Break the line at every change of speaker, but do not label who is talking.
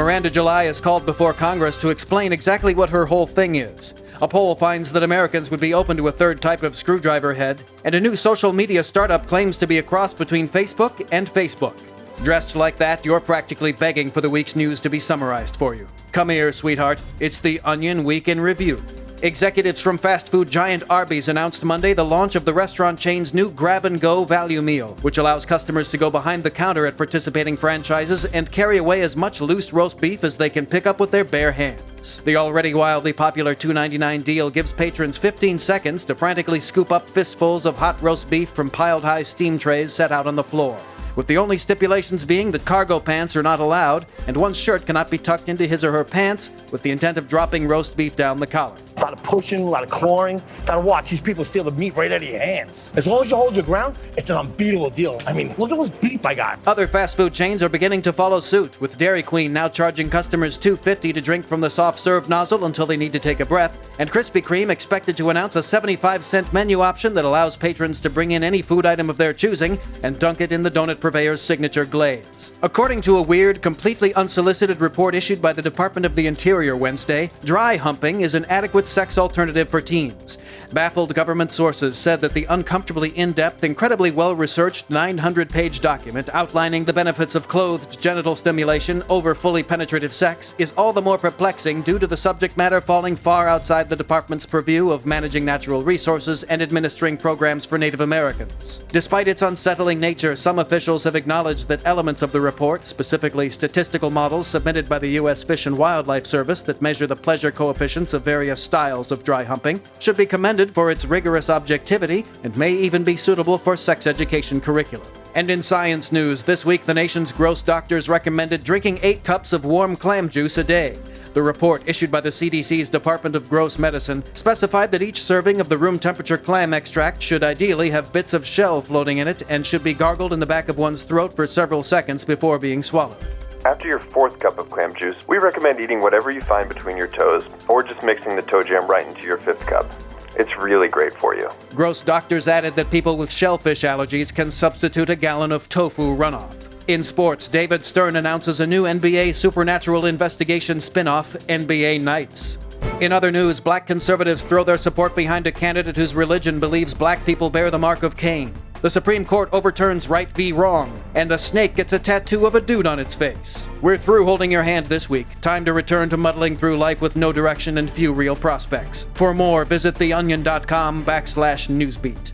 Miranda July is called before Congress to explain exactly what her whole thing is. A poll finds that Americans would be open to a third type of screwdriver head, and a new social media startup claims to be a cross between Facebook and Facebook. Dressed like that, you're practically begging for the week's news to be summarized for you. Come here, sweetheart. It's the Onion Week in Review. Executives from fast food giant Arby's announced Monday the launch of the restaurant chain's new grab-and-go value meal, which allows customers to go behind the counter at participating franchises and carry away as much loose roast beef as they can pick up with their bare hands. The already wildly popular $2.99 deal gives patrons 15 seconds to frantically scoop up fistfuls of hot roast beef from piled-high steam trays set out on the floor, with the only stipulations being that cargo pants are not allowed and one's shirt cannot be tucked into his or her pants with the intent of dropping roast beef down the collar.
A lot of pushing, a lot of clawing. Gotta watch these people steal the meat right out of your hands. As long as you hold your ground, it's an unbeatable deal. I mean, look at this beef I got.
Other fast food chains are beginning to follow suit, with Dairy Queen now charging customers $2.50 to drink from the soft-serve nozzle until they need to take a breath, and Krispy Kreme expected to announce a 75-cent menu option that allows patrons to bring in any food item of their choosing and dunk it in the donut purveyor's signature glaze. According to a weird, completely unsolicited report issued by the Department of the Interior Wednesday, dry humping is an adequate sex alternative for teens. Baffled government sources said that the uncomfortably in-depth, incredibly well-researched 900-page document outlining the benefits of clothed genital stimulation over fully penetrative sex is all the more perplexing due to the subject matter falling far outside the department's purview of managing natural resources and administering programs for Native Americans. Despite its unsettling nature, some officials have acknowledged that elements of the report, specifically statistical models submitted by the U.S. Fish and Wildlife Service that measure the pleasure coefficients of various styles of dry humping, should be commended for its rigorous objectivity and may even be suitable for sex education curriculum. And in science news, this week the nation's gross doctors recommended drinking 8 cups of warm clam juice a day. The report, issued by the CDC's Department of Gross Medicine, specified that each serving of the room-temperature clam extract should ideally have bits of shell floating in it and should be gargled in the back of one's throat for several seconds before being swallowed.
After your 4th cup of clam juice, we recommend eating whatever you find between your toes, or just mixing the toe jam right into your 5th cup. It's really great for you.
Gross doctors added that people with shellfish allergies can substitute a gallon of tofu runoff. In sports, David Stern announces a new NBA supernatural investigation spin-off, NBA Nights. In other news, black conservatives throw their support behind a candidate whose religion believes black people bear the mark of Cain. The Supreme Court overturns right v. wrong, and a snake gets a tattoo of a dude on its face. We're through holding your hand this week. Time to return to muddling through life with no direction and few real prospects. For more, visit theonion.com/newsbeat.